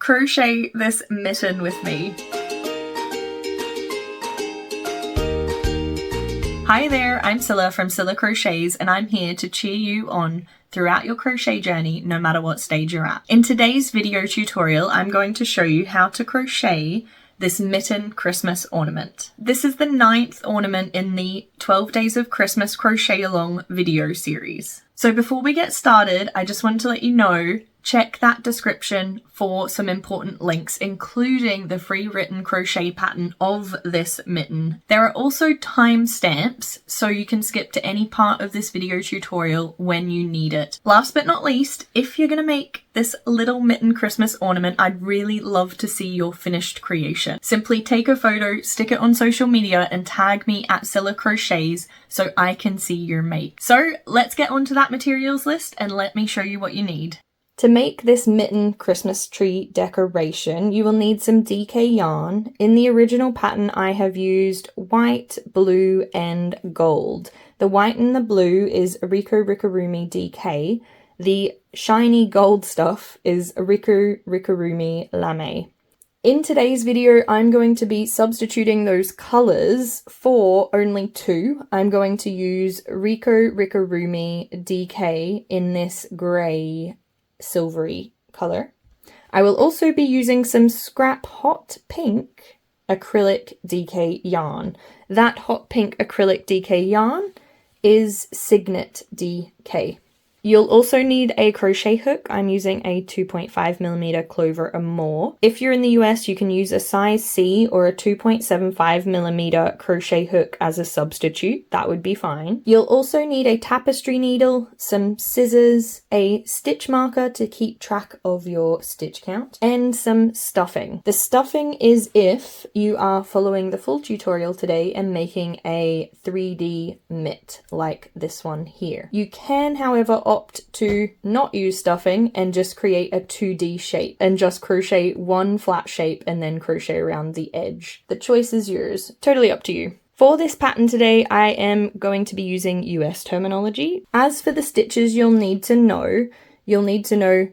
crochet this mitten with me. Hi there, I'm Cilla from Cilla Crochets, and I'm here to cheer you on throughout your crochet journey, no matter what stage you're at. In today's video tutorial, I'm going to show you how to crochet this mitten Christmas ornament. This is the 9th ornament in the 12 Days of Christmas Crochet-Along video series. So before we get started, I just wanted to let you know, check that description for some important links, including the free written crochet pattern of this mitten. There are also timestamps, so you can skip to any part of this video tutorial when you need it. Last but not least, if you're gonna make this little mitten Christmas ornament, I'd really love to see your finished creation. Simply take a photo, stick it on social media, and tag me at Cilla Crochets so I can see your make. So let's get onto that materials list and let me show you what you need. To make this mitten Christmas tree decoration, you will need some DK yarn. In the original pattern, I have used white, blue, and gold. The white and the blue is Rico Rikorumi DK. The shiny gold stuff is Rico Rikorumi Lame. In today's video, I'm going to be substituting those colours for only two. I'm going to use Rico Rikorumi DK in this grey silvery colour. I will also be using some scrap hot pink acrylic DK yarn. That hot pink acrylic DK yarn is Signet DK. You'll also need a crochet hook. I'm using a 2.5mm clover or more. If you're in the US, you can use a size C or a 2.75mm crochet hook as a substitute. That would be fine. You'll also need a tapestry needle, some scissors, a stitch marker to keep track of your stitch count, and some stuffing. The stuffing is if you are following the full tutorial today and making a 3D mitt like this one here. You can, however, opt to not use stuffing and just create a 2D shape and just crochet one flat shape and then crochet around the edge. The choice is yours. Totally up to you. For this pattern today, I am going to be using US terminology. As for the stitches you'll need to know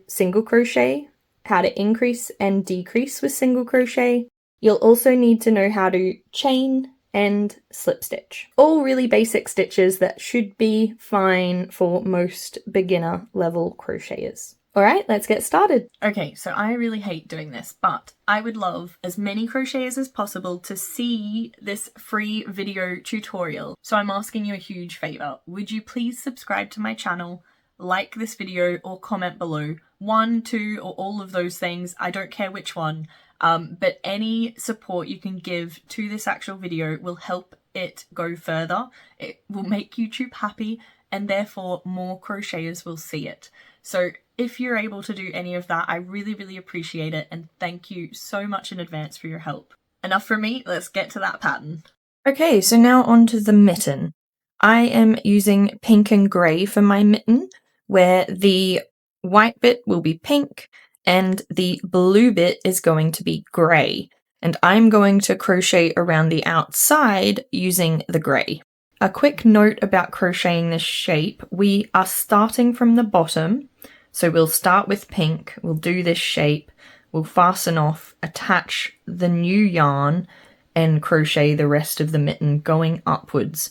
single crochet, how to increase and decrease with single crochet. You'll also need to know how to chain and slip stitch. All really basic stitches that should be fine for most beginner level crocheters. Alright, let's get started. Okay, so I really hate doing this, but I would love as many crocheters as possible to see this free video tutorial. So I'm asking you a huge favour. Would you please subscribe to my channel, like this video, or comment below? 1, 2, or all of those things. I don't care which one. But any support you can give to this actual video will help it go further. It will make YouTube happy, and therefore more crocheters will see it. So if you're able to do any of that, I really, really appreciate it, and thank you so much in advance for your help. Enough from me, let's get to that pattern. Okay, so now on to the mitten. I am using pink and grey for my mitten, where the white bit will be pink, and the blue bit is going to be grey, and I'm going to crochet around the outside using the grey. A quick note about crocheting this shape, we are starting from the bottom, so we'll start with pink, we'll do this shape, we'll fasten off, attach the new yarn, and crochet the rest of the mitten going upwards.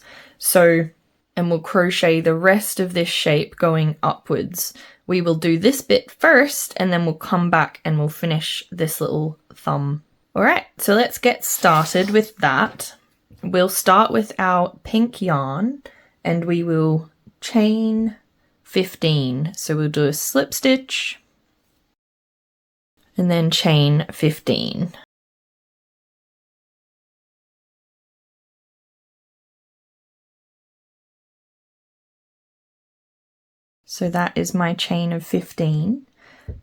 And we'll crochet the rest of this shape going upwards. We will do this bit first, and then we'll come back and we'll finish this little thumb. Alright, so let's get started with that. We'll start with our pink yarn, and we will chain 15. So we'll do a slip stitch, and then chain 15. So that is my chain of 15.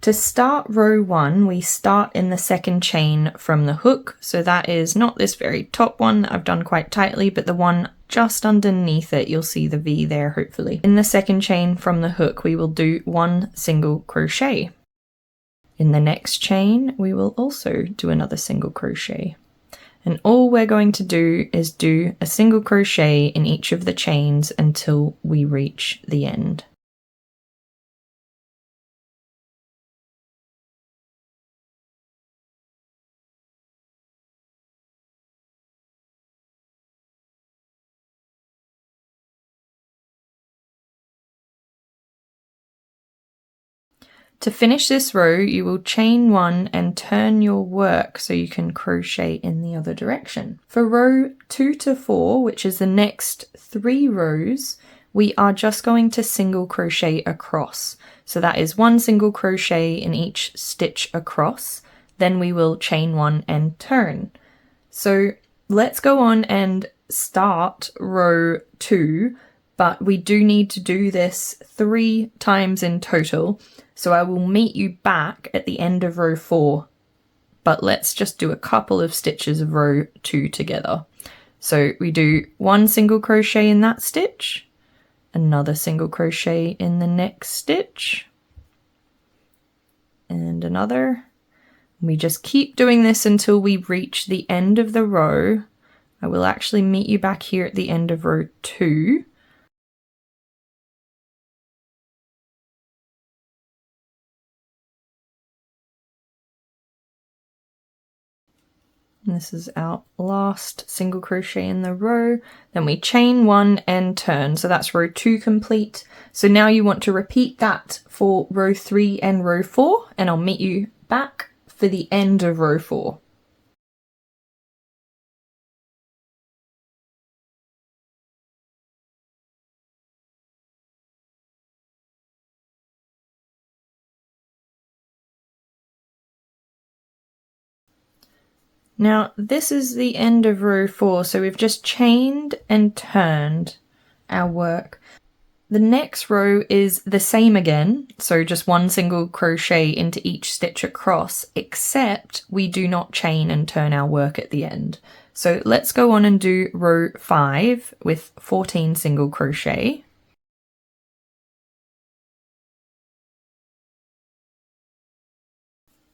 To start row 1, we start in the second chain from the hook. So that is not this very top one that I've done quite tightly, but the one just underneath it. You'll see the V there, hopefully. In the second chain from the hook, we will do 1 single crochet. In the next chain, we will also do another single crochet. And all we're going to do is do a single crochet in each of the chains until we reach the end. To finish this row, you will chain 1 and turn your work so you can crochet in the other direction. For row 2 to 4, which is the next 3 rows, we are just going to single crochet across. So that is 1 single crochet in each stitch across. Then we will chain 1 and turn. So let's go on and start row 2, but we do need to do this 3 times in total. So I will meet you back at the end of row 4, but let's just do a couple of stitches of row 2 together. So we do 1 single crochet in that stitch, another single crochet in the next stitch, and another. We just keep doing this until we reach the end of the row. I will actually meet you back here at the end of row 2. And this is our last single crochet in the row. Then we chain 1 and turn. So that's row 2 complete. So now you want to repeat that for row 3 and row 4, and I'll meet you back for the end of row 4. Now this is the end of row 4, so we've just chained and turned our work. The next row is the same again, so just 1 single crochet into each stitch across, except we do not chain and turn our work at the end. So let's go on and do row 5 with 14 single crochet.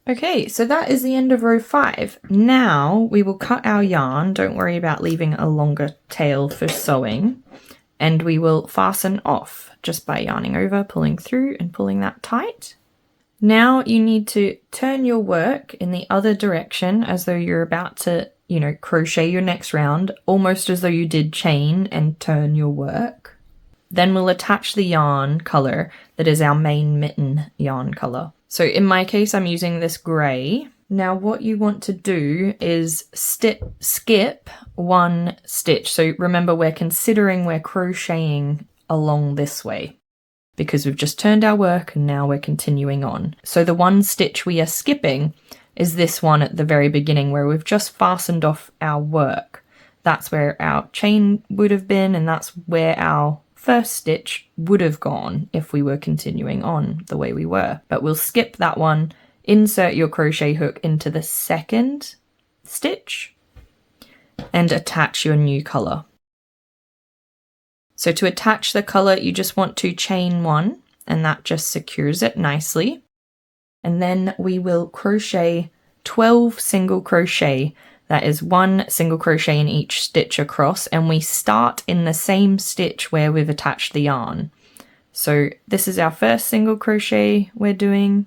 Okay, so that is the end of row 5. Now we will cut our yarn. Don't worry about leaving a longer tail for sewing. And we will fasten off just by yarning over, pulling through and pulling that tight. Now you need to turn your work in the other direction as though you're about to, crochet your next round, almost as though you did chain and turn your work. Then we'll attach the yarn color that is our main mitten yarn color. So in my case, I'm using this gray. Now what you want to do is skip 1 stitch. So remember, we're crocheting along this way because we've just turned our work and now we're continuing on. So the 1 stitch we are skipping is this one at the very beginning where we've just fastened off our work. That's where our chain would have been, and that's where our first stitch would have gone if we were continuing on the way we were. But we'll skip that one, insert your crochet hook into the 2nd stitch, and attach your new color. So to attach the color, you just want to chain 1, and that just secures it nicely. And then we will crochet 12 single crochet. That is 1 single crochet in each stitch across, and we start in the same stitch where we've attached the yarn. So this is our first single crochet we're doing,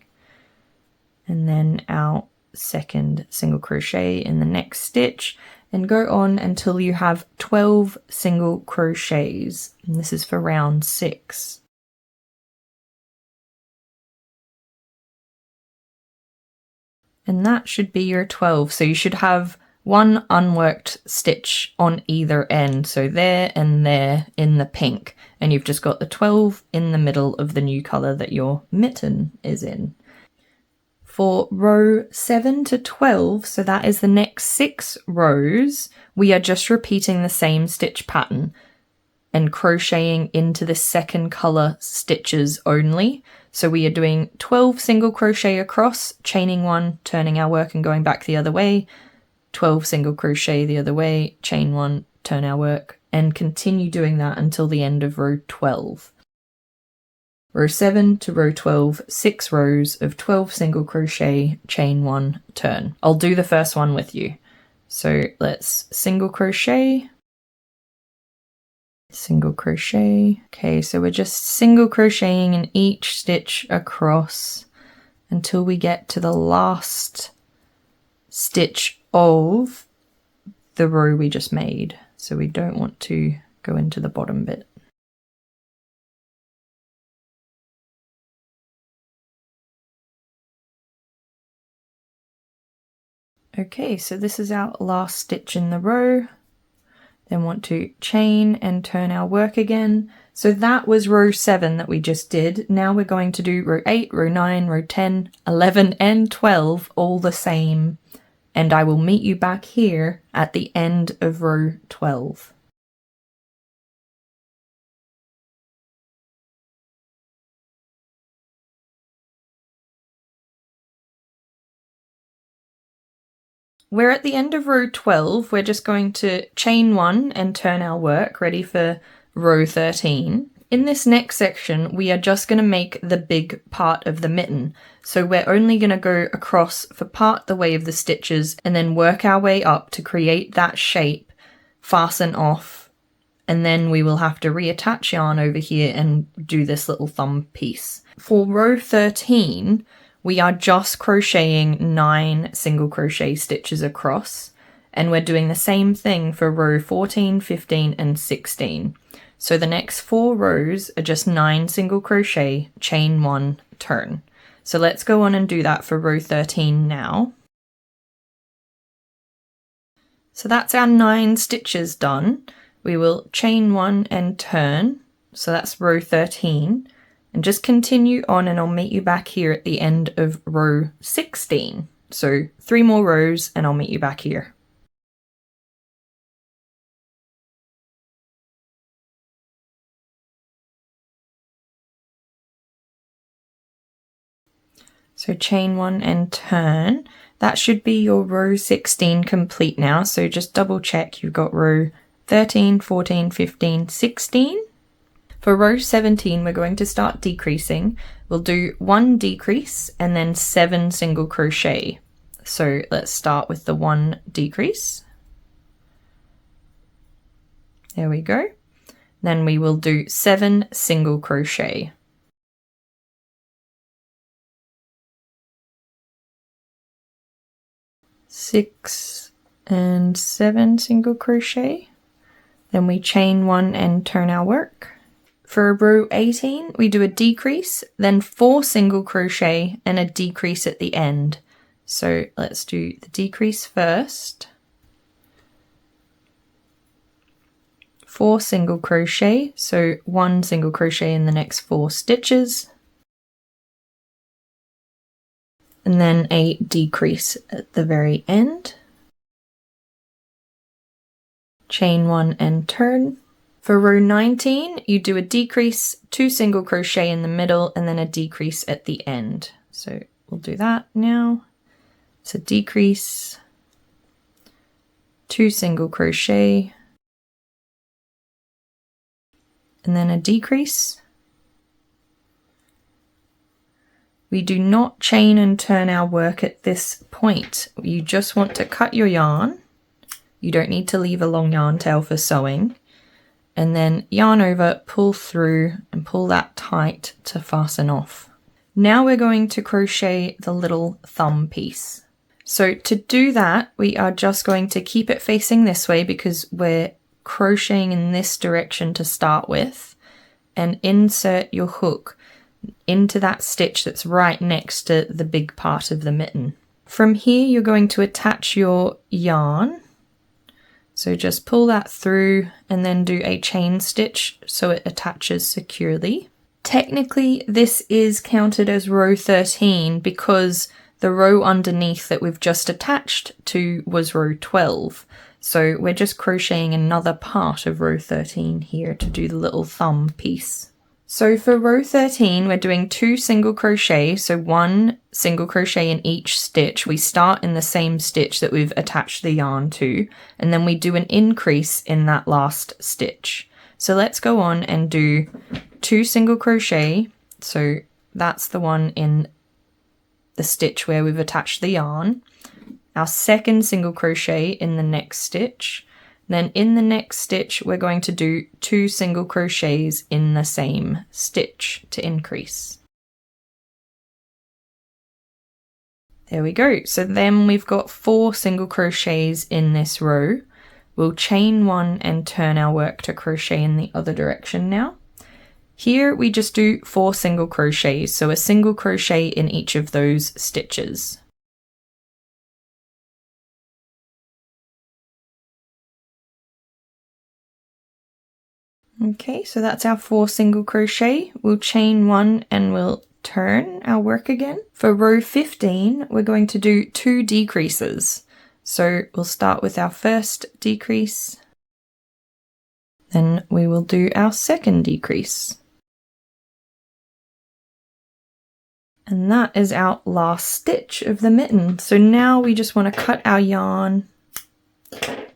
and then our 2nd single crochet in the next stitch, and go on until you have 12 single crochets. And this is for round 6. And that should be your 12. So you should have 1 unworked stitch on either end, so there and there in the pink, and you've just got the 12 in the middle of the new color that your mitten is in. For row 7 to 12, so that is the next 6 rows, we are just repeating the same stitch pattern and crocheting into the 2nd color stitches only. So we are doing 12 single crochet across, chaining 1, turning our work and going back the other way, 12 single crochet the other way, chain 1, turn our work, and continue doing that until the end of row 12. Row 7 to row 12, 6 rows of 12 single crochet, chain 1, turn. I'll do the first one with you. So let's single crochet, single crochet. Okay, so we're just single crocheting in each stitch across until we get to the last stitch of the row we just made. So we don't want to go into the bottom bit. Okay, so this is our last stitch in the row. Then want to chain and turn our work again. So that was row 7 that we just did. Now we're going to do row 8, row 9, row 10, 11 and 12 all the same. And I will meet you back here at the end of row 12. We're at the end of row 12. We're just going to chain 1 and turn our work ready for row 13. In this next section, we are just going to make the big part of the mitten. So we're only going to go across for part the way of the stitches and then work our way up to create that shape, fasten off, and then we will have to reattach yarn over here and do this little thumb piece. For row 13, we are just crocheting 9 single crochet stitches across, and we're doing the same thing for row 14, 15 and 16. So the next 4 rows are just 9 single crochet, chain 1, turn. So let's go on and do that for row 13 now. So that's our 9 stitches done. We will chain 1 and turn, so that's row 13. And just continue on and I'll meet you back here at the end of row 16. So 3 more rows and I'll meet you back here. So chain 1 and turn. That should be your row 16 complete now. So just double check you've got row 13, 14, 15, 16. For row 17, we're going to start decreasing. We'll do 1 decrease and then 7 single crochet. So let's start with the 1 decrease. There we go. Then we will do 7 single crochet. Six and 7 single crochet. Then we chain 1 and turn our work. For row 18, we do a decrease, then 4 single crochet and a decrease at the end. So let's do the decrease first. 4 single crochet, so 1 single crochet in the next 4 stitches. And then a decrease at the very end. Chain 1 and turn. For row 19, you do a decrease, 2 single crochet in the middle, and then a decrease at the end. So we'll do that now. It's a decrease, 2 single crochet, and then a decrease. We do not chain and turn our work at this point. You just want to cut your yarn. You don't need to leave a long yarn tail for sewing. And then yarn over, pull through and pull that tight to fasten off. Now we're going to crochet the little thumb piece. So to do that, we are just going to keep it facing this way because we're crocheting in this direction to start with, and insert your hook into that stitch that's right next to the big part of the mitten. From here, you're going to attach your yarn. So just pull that through and then do a chain stitch so it attaches securely. Technically, this is counted as row 13 because the row underneath that we've just attached to was row 12. So we're just crocheting another part of row 13 here to do the little thumb piece. So for row 13, we're doing 2 single crochet, so 1 single crochet in each stitch. We start in the same stitch that we've attached the yarn to, and then we do an increase in that last stitch. So let's go on and do 2 single crochet. So that's the one in the stitch where we've attached the yarn. Our second single crochet in the next stitch. Then in the next stitch, we're going to do 2 single crochets in the same stitch to increase. There we go. So then we've got 4 single crochets in this row. We'll chain 1 and turn our work to crochet in the other direction now. Here we just do 4 single crochets, so a single crochet in each of those stitches. Okay, so that's our 4 single crochet. We'll chain 1 and we'll turn our work again. For row 15, we're going to do 2 decreases. So we'll start with our first decrease, then we will do our second decrease. And that is our last stitch of the mitten. So now we just want to cut our yarn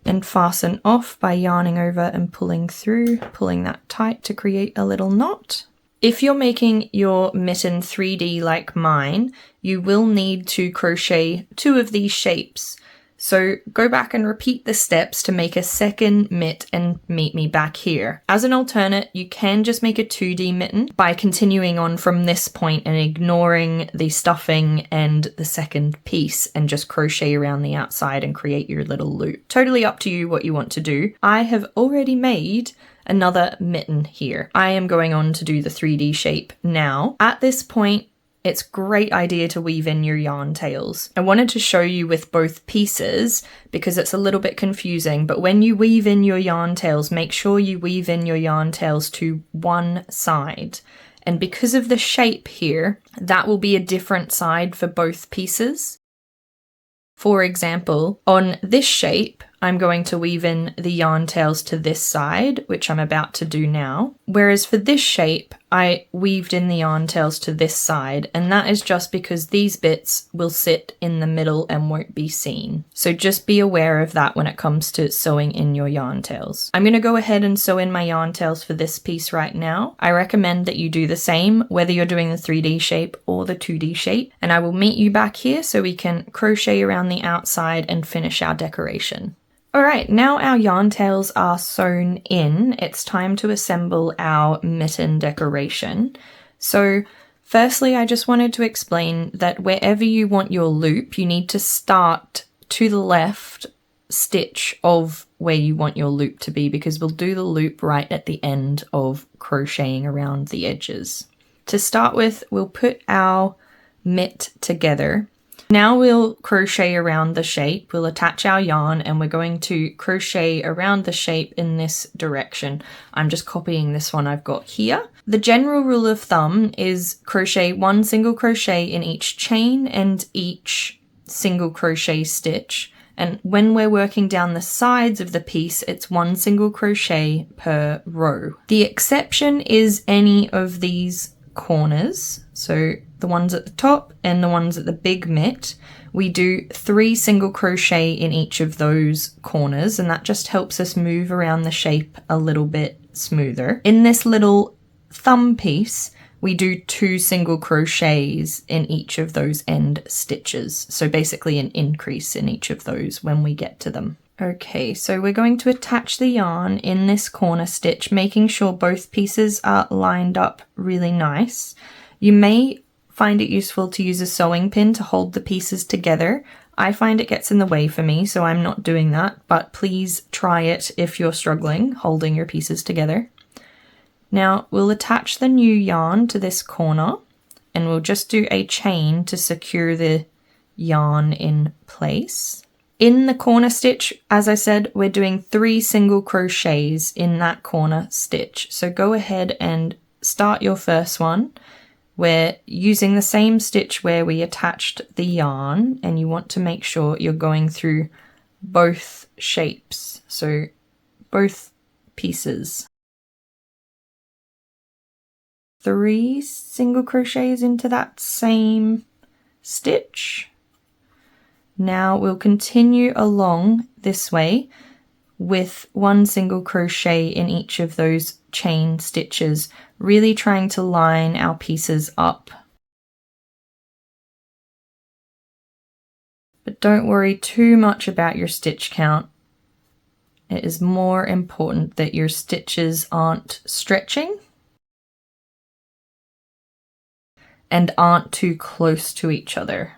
and fasten off by yarning over and pulling through, pulling that tight to create a little knot. If you're making your mitten 3D like mine, you will need to crochet 2 of these shapes. So go back and repeat the steps to make a second mitt and meet me back here. As an alternate, you can just make a 2D mitten by continuing on from this point and ignoring the stuffing and the second piece and just crochet around the outside and create your little loop. Totally up to you what you want to do. I have already made another mitten here. I am going on to do the 3D shape now. At this point, it's a great idea to weave in your yarn tails. I wanted to show you with both pieces because it's a little bit confusing, but when you weave in your yarn tails, make sure you weave in your yarn tails to one side. And because of the shape here, that will be a different side for both pieces. For example, on this shape, I'm going to weave in the yarn tails to this side, which I'm about to do now. Whereas for this shape, I weaved in the yarn tails to this side, and that is just because these bits will sit in the middle and won't be seen. So just be aware of that when it comes to sewing in your yarn tails. I'm going to go ahead and sew in my yarn tails for this piece right now. I recommend that you do the same, whether you're doing the 3D shape or the 2D shape, and I will meet you back here so we can crochet around the outside and finish our decoration. Alright, now our yarn tails are sewn in, it's time to assemble our mitten decoration. So firstly, I just wanted to explain that wherever you want your loop, you need to start to the left stitch of where you want your loop to be, because we'll do the loop right at the end of crocheting around the edges. To start with, we'll put our mitt together. Now we'll crochet around the shape, we'll attach our yarn and we're going to crochet around the shape in this direction. I'm just copying this one I've got here. The general rule of thumb is crochet 1 single crochet in each chain and each single crochet stitch. And when we're working down the sides of the piece, it's 1 single crochet per row. The exception is any of these corners, so the ones at the top and the ones at the big mitt. We do 3 single crochet in each of those corners, and that just helps us move around the shape a little bit smoother. In this little thumb piece, we do 2 single crochets in each of those end stitches, so basically an increase in each of those when we get to them. Okay, so we're going to attach the yarn in this corner stitch, making sure both pieces are lined up really nice. You may find it useful to use a sewing pin to hold the pieces together. I find it gets in the way for me, so I'm not doing that, but please try it if you're struggling holding your pieces together. Now we'll attach the new yarn to this corner and we'll just do a chain to secure the yarn in place. In the corner stitch, as I said, we're doing 3 single crochets in that corner stitch. So go ahead and start your first one. We're using the same stitch where we attached the yarn, and you want to make sure you're going through both shapes, so both pieces. 3 single crochets into that same stitch. Now we'll continue along this way with 1 single crochet in each of those chain stitches, really trying to line our pieces up. But don't worry too much about your stitch count. It is more important that your stitches aren't stretching and aren't too close to each other.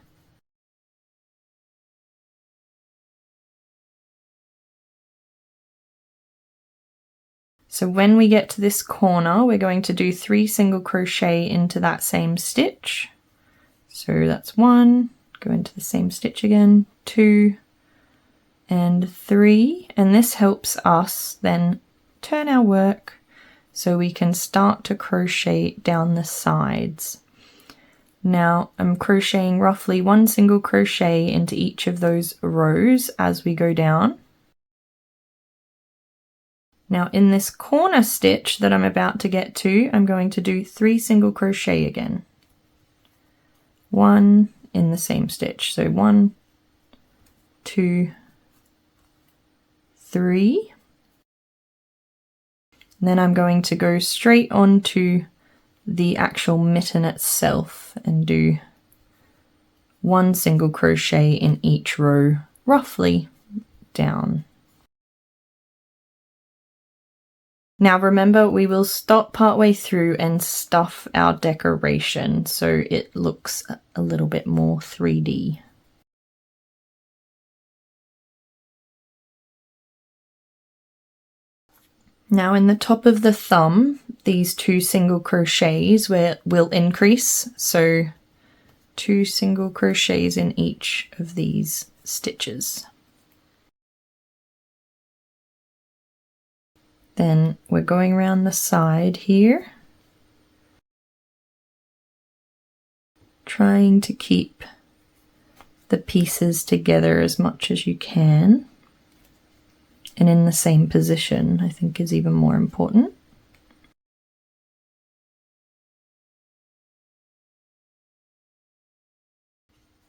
So when we get to this corner, we're going to do 3 single crochet into that same stitch. So that's 1, go into the same stitch again, 2 and 3, and this helps us then turn our work so we can start to crochet down the sides. Now I'm crocheting roughly 1 single crochet into each of those rows as we go down. Now in this corner stitch that I'm about to get to, I'm going to do 3 single crochet again. 1 in the same stitch. So 1, 2, 3. And then I'm going to go straight onto the actual mitten itself and do 1 single crochet in each row, roughly down. Now remember, we will stop partway through and stuff our decoration so it looks a little bit more 3D. Now in the top of the thumb, these 2 single crochets will increase, so 2 single crochets in each of these stitches. Then we're going around the side here, trying to keep the pieces together as much as you can. And in the same position, I think, is even more important.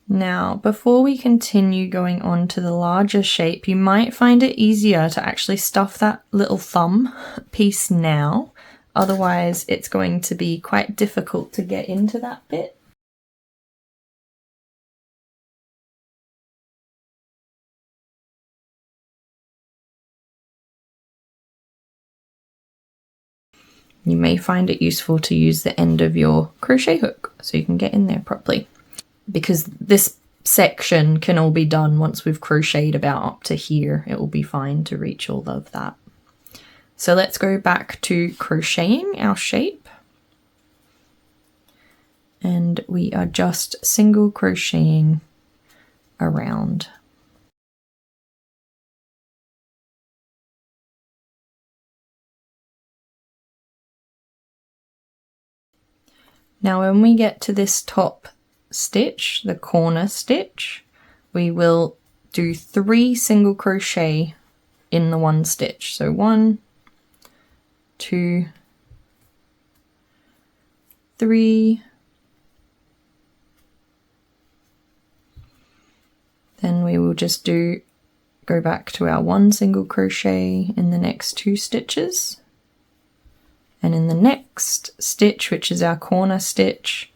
Now, before we continue going on to the larger shape, you might find it easier to actually stuff that little thumb piece now. Otherwise, it's going to be quite difficult to get into that bit. You may find it useful to use the end of your crochet hook so you can get in there properly, because this section can all be done once we've crocheted about up to here. It will be fine to reach all of that. So let's go back to crocheting our shape, and we are just single crocheting around. Now when we get to this top stitch, the corner stitch, we will do 3 single crochet in the 1 stitch. So 1, 2, 3. Then we will just go back to our 1 single crochet in the next 2 stitches. And in the next stitch, which is our corner stitch,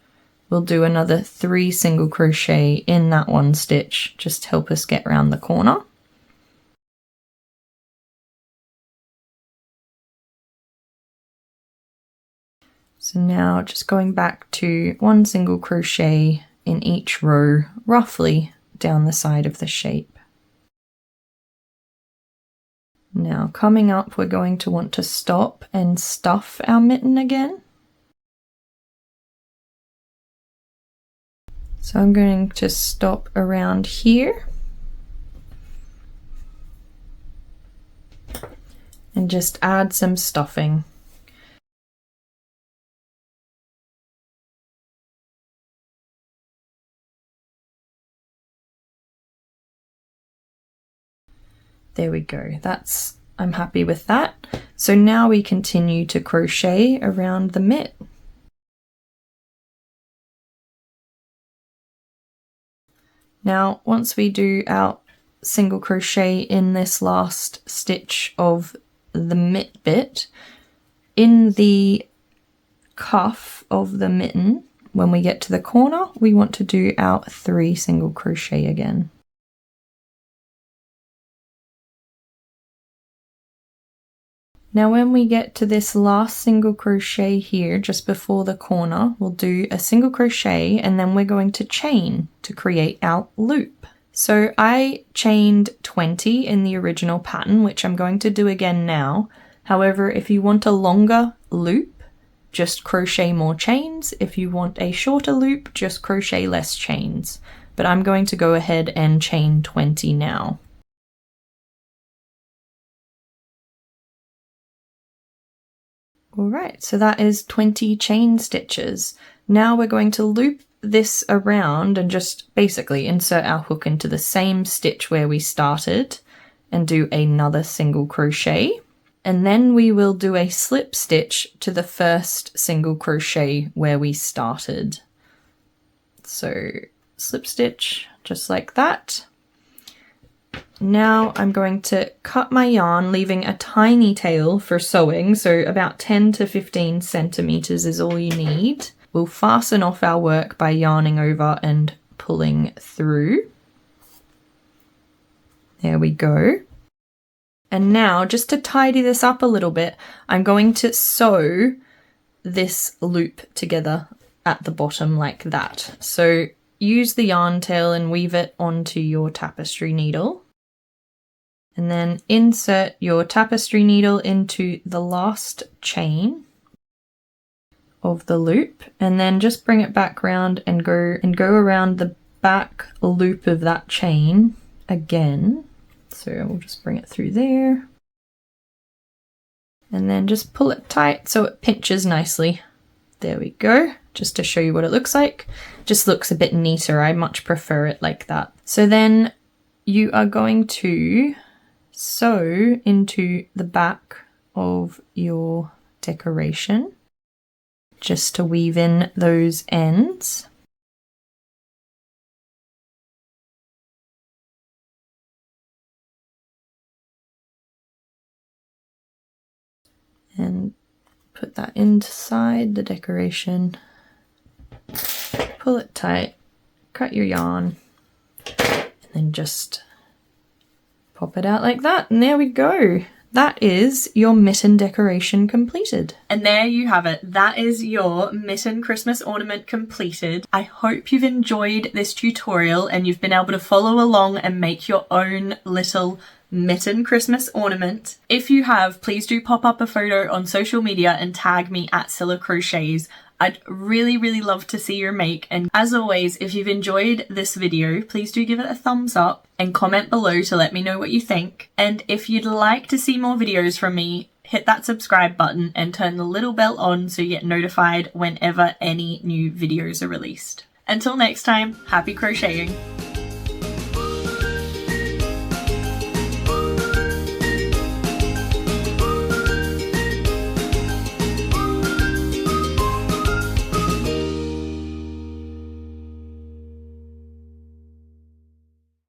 we'll do another 3 single crochet in that 1 stitch, just to help us get around the corner. So now just going back to 1 single crochet in each row, roughly down the side of the shape. Now coming up, we're going to want to stop and stuff our mitten again. So I'm going to stop around here and just add some stuffing. There we go. I'm happy with that. So now we continue to crochet around the mitt. Now, once we do our single crochet in this last stitch of the mitt bit, in the cuff of the mitten, when we get to the corner, we want to do our 3 single crochet again. Now when we get to this last single crochet here, just before the corner, we'll do a single crochet and then we're going to chain to create our loop. So I chained 20 in the original pattern, which I'm going to do again now. However, if you want a longer loop, just crochet more chains. If you want a shorter loop, just crochet less chains. But I'm going to go ahead and chain 20 now. All right, so that is 20 chain stitches. Now we're going to loop this around and just basically insert our hook into the same stitch where we started and do another single crochet. And then we will do a slip stitch to the first single crochet where we started. So slip stitch just like that. Now I'm going to cut my yarn, leaving a tiny tail for sewing, so about 10 to 15 centimeters is all you need. We'll fasten off our work by yarning over and pulling through. There we go. And now, just to tidy this up a little bit, I'm going to sew this loop together at the bottom like that. So use the yarn tail and weave it onto your tapestry needle. And then insert your tapestry needle into the last chain of the loop, and then just bring it back round and go around the back loop of that chain again. So we'll just bring it through there. And then just pull it tight so it pinches nicely. There we go. Just to show you what it looks like. Just looks a bit neater. I much prefer it like that. So then you are going to sew into the back of your decoration just to weave in those ends. And put that inside the decoration. Pull it tight, cut your yarn, and then just pop it out like that, and there we go. That is your mitten decoration completed. And there you have it. That is your mitten Christmas ornament completed. I hope you've enjoyed this tutorial and you've been able to follow along and make your own little mitten Christmas ornament. If you have, please do pop up a photo on social media and tag me at Cilla Crochets. I'd really love to see your make, and as always, if you've enjoyed this video, please do give it a thumbs up and comment below to let me know what you think. And if you'd like to see more videos from me, hit that subscribe button and turn the little bell on so you get notified whenever any new videos are released. Until next time, happy crocheting!